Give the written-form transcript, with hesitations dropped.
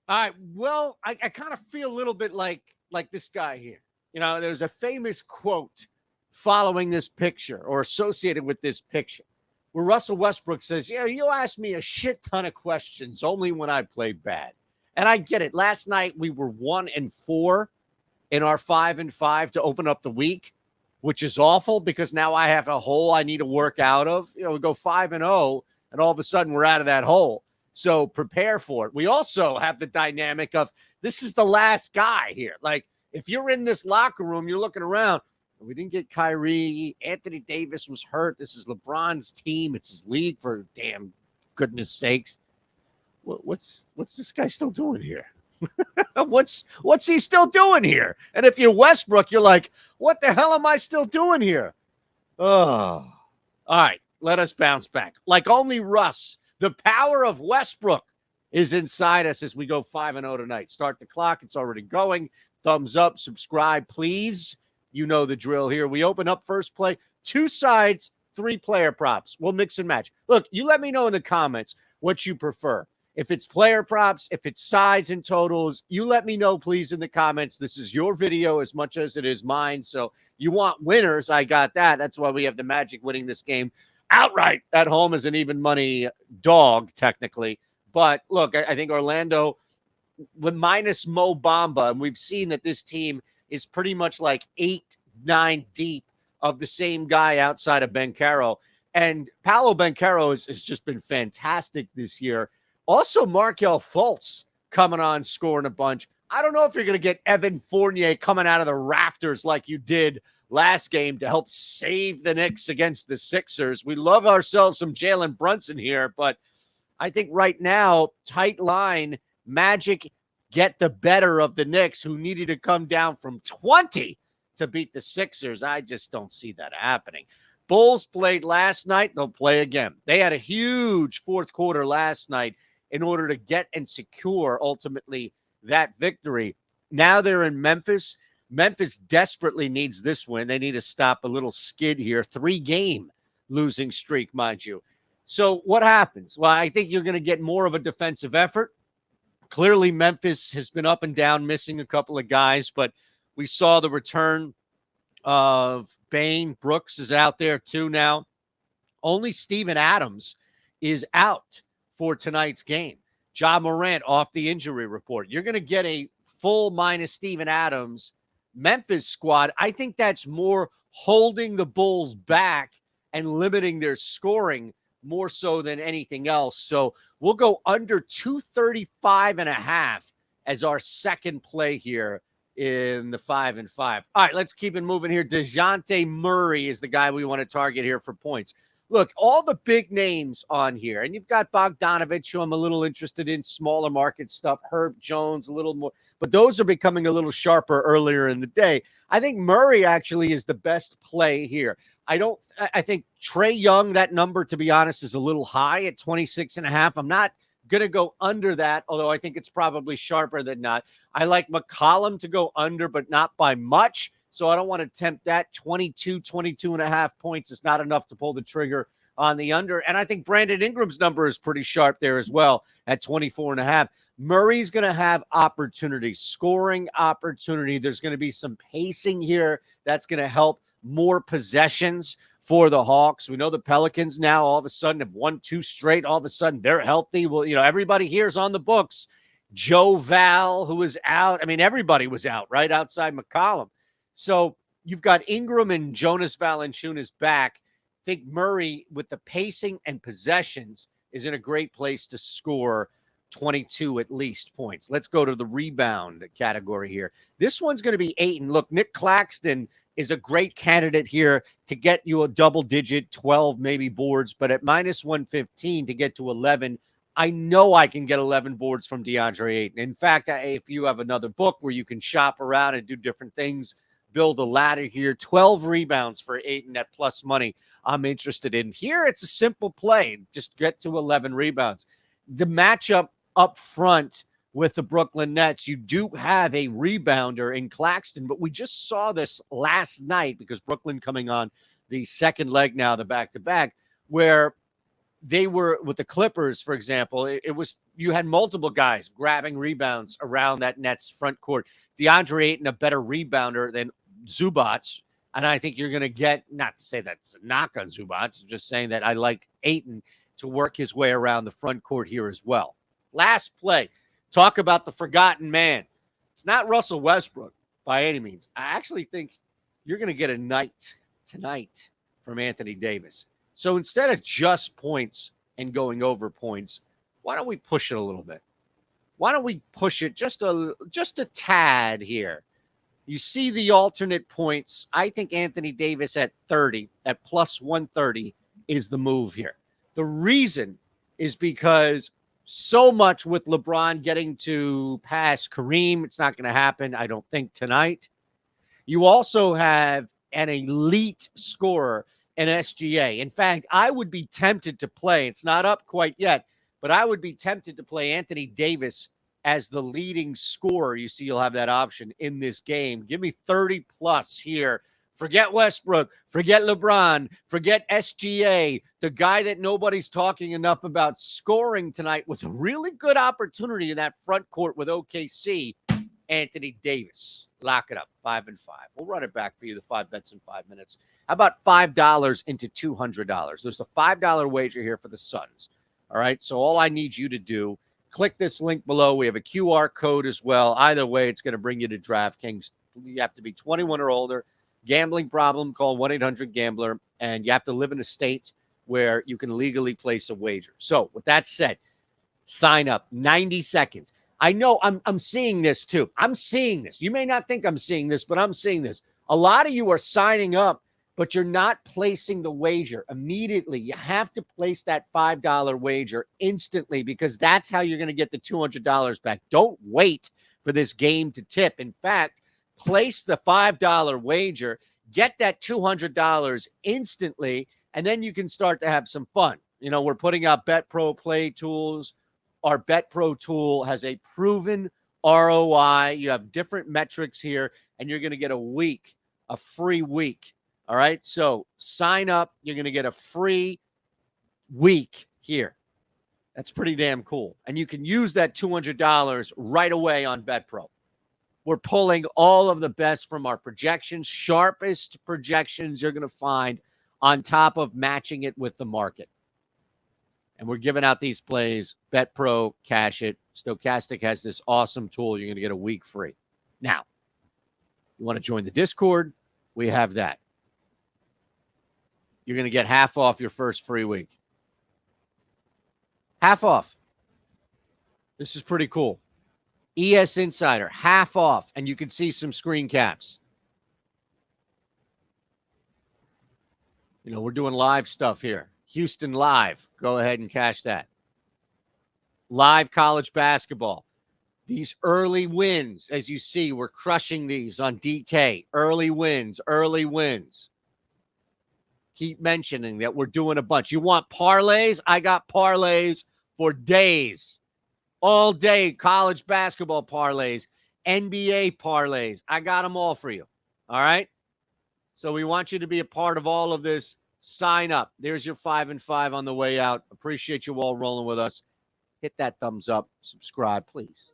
All right. Well, I kind of feel a little bit like this guy here. You know, there's a famous quote following this picture or associated with this picture where Russell Westbrook says, "Yeah, you'll ask me a shit ton of questions only when I play bad." And I get it. Last night we were 1-4 in our 5-5 to open up the week, which is awful because now I have a hole I need to work out of. You know, we go 5-0, and all of a sudden we're out of that hole. So prepare for it. We also have the dynamic of this is the last guy here. Like, if you're in this locker room, you're looking around. We didn't get Kyrie. Anthony Davis was hurt. This is LeBron's team. It's his league, for damn goodness sakes. What's this guy still doing here? what's he still doing here? And if you're Westbrook, you're like, what the hell am I still doing here? Oh, all right. Let us bounce back. Like only Russ. The power of Westbrook is inside us as we go 5-0 tonight. Start the clock. It's already going. Thumbs up. Subscribe, please. You know the drill here. We open up first play. 2 sides, 3 player props. We'll mix and match. Look, you let me know in the comments what you prefer. If it's player props, if it's sides and totals, you let me know, please, in the comments. This is your video as much as it is mine. So you want winners, I got that. That's why we have the Magic winning this game outright at home as an even money dog, technically. But look, I think Orlando, with minus Mo Bamba, and we've seen that this team is pretty much like 8-9 deep of the same guy outside of Banchero. And Paolo Banchero has just been fantastic this year. Also, Markelle Fultz coming on, scoring a bunch. I don't know if you're going to get Evan Fournier coming out of the rafters like you did last game to help save the Knicks against the Sixers. We love ourselves some Jalen Brunson here, but I think right now, tight line, Magic get the better of the Knicks, who needed to come down from 20 to beat the Sixers. I just don't see that happening. Bulls played last night. They'll play again. They had a huge fourth quarter last night in order to get and secure, ultimately, that victory. Now they're in Memphis. Memphis desperately needs this win. They need to stop a little skid here. 3-game losing streak, mind you. So what happens? Well, I think you're going to get more of a defensive effort. Clearly, Memphis has been up and down, missing a couple of guys, but we saw the return of Bane. Brooks is out there too now. Only Steven Adams is out for tonight's game. Ja Morant off the injury report. You're going to get a full minus Steven Adams Memphis squad. I think that's more holding the Bulls back and limiting their scoring more so than anything else. So we'll go under 235.5 as our second play here in the 5-5. All right, let's keep it moving here. Dejounte Murray is the guy we want to target here for points. Look, all the big names on here, and you've got Bogdanovich, who I'm a little interested in, smaller market stuff, Herb Jones, a little more, but those are becoming a little sharper earlier in the day. I think Murray actually is the best play here. I think Trae Young, that number, to be honest, is a little high at 26.5. I'm not going to go under that, although I think it's probably sharper than not. I like McCollum to go under, but not by much. So I don't want to tempt that. 22.5 points is not enough to pull the trigger on the under. And I think Brandon Ingram's number is pretty sharp there as well at 24.5. Murray's going to have opportunity, scoring opportunity. There's going to be some pacing here that's going to help more possessions for the Hawks. We know the Pelicans now all of a sudden have won 2 straight. All of a sudden they're healthy. Well, everybody here is on the books. Joe Val, who was out. I mean, everybody was out, right, outside McCollum. So you've got Ingram and Jonas Valanciunas back. I think Murray, with the pacing and possessions, is in a great place to score 22 at least points. Let's go to the rebound category here. This one's going to be Ayton. Look, Nick Claxton is a great candidate here to get you a double-digit 12 maybe boards, but at minus 115 to get to 11, I know I can get 11 boards from DeAndre Ayton. In fact, if you have another book where you can shop around and do different things, build a ladder here, 12 rebounds for Ayton at plus money, I'm interested in. Here, it's a simple play. Just get to 11 rebounds. The matchup up front with the Brooklyn Nets, you do have a rebounder in Claxton, but we just saw this last night because Brooklyn coming on the second leg now, the back-to-back, where they were with the Clippers, for example, it was you had multiple guys grabbing rebounds around that Nets front court. Deandre Ayton, a better rebounder than Zubac. And I think you're going to get, not to say that's a knock on Zubac, I'm just saying that I like Ayton to work his way around the front court here as well. Last play, talk about the forgotten man. It's not Russell Westbrook by any means. I actually think you're going to get a night tonight from Anthony Davis. So instead of just points and going over points, why don't we push it a little bit? Why don't we push it just a tad here? You see the alternate points. I think Anthony Davis at 30, at plus 130 is the move here. The reason is because so much with LeBron getting to pass Kareem. It's not going to happen, I don't think, tonight. You also have an elite scorer in SGA. In fact, I would be tempted to play. It's not up quite yet, but I would be tempted to play Anthony Davis as the leading scorer. You see, you'll have that option in this game. Give me 30 plus here. Forget Westbrook. Forget LeBron. Forget SGA. The guy that nobody's talking enough about scoring tonight with a really good opportunity in that front court with OKC, Anthony Davis. Lock it up. 5 and 5. We'll run it back for you, the 5 bets in 5 minutes. How about $5 into $200? There's a $5 wager here for the Suns. All right, so all I need you to do, click this link below. We have a QR code as well. Either way, it's going to bring you to DraftKings. You have to be 21 or older. Gambling problem, call 1-800-GAMBLER. And you have to live in a state where you can legally place a wager. So with that said, sign up. 90 seconds. I know I'm seeing this too. I'm seeing this. You may not think I'm seeing this, but I'm seeing this. A lot of you are signing up, but you're not placing the wager immediately. You have to place that $5 wager instantly because that's how you're going to get the $200 back. Don't wait for this game to tip. In fact, place the $5 wager, get that $200 instantly, and then you can start to have some fun. You know, we're putting out Bet Pro play tools. Our Bet Pro tool has a proven ROI. You have different metrics here, and you're going to get a free week. All right, so sign up. You're going to get a free week here. That's pretty damn cool. And you can use that $200 right away on BetPro. We're pulling all of the best from our projections, sharpest projections you're going to find on top of matching it with the market. And we're giving out these plays. BetPro, cash it. Stochastic has this awesome tool. You're going to get a week free. Now, you want to join the Discord? We have that. You're going to get half off your first free week. Half off. This is pretty cool. ES Insider, half off, and you can see some screen caps. You know, we're doing live stuff here. Houston Live. Go ahead and cash that. Live college basketball. These early wins, as you see, we're crushing these on DK. Early wins, early wins. Keep mentioning that we're doing a bunch. You want parlays? I got parlays for days. All day college basketball parlays, NBA parlays. I got them all for you. All right? So we want you to be a part of all of this. Sign up. There's your 5 and 5 on the way out. Appreciate you all rolling with us. Hit that thumbs up. Subscribe, please.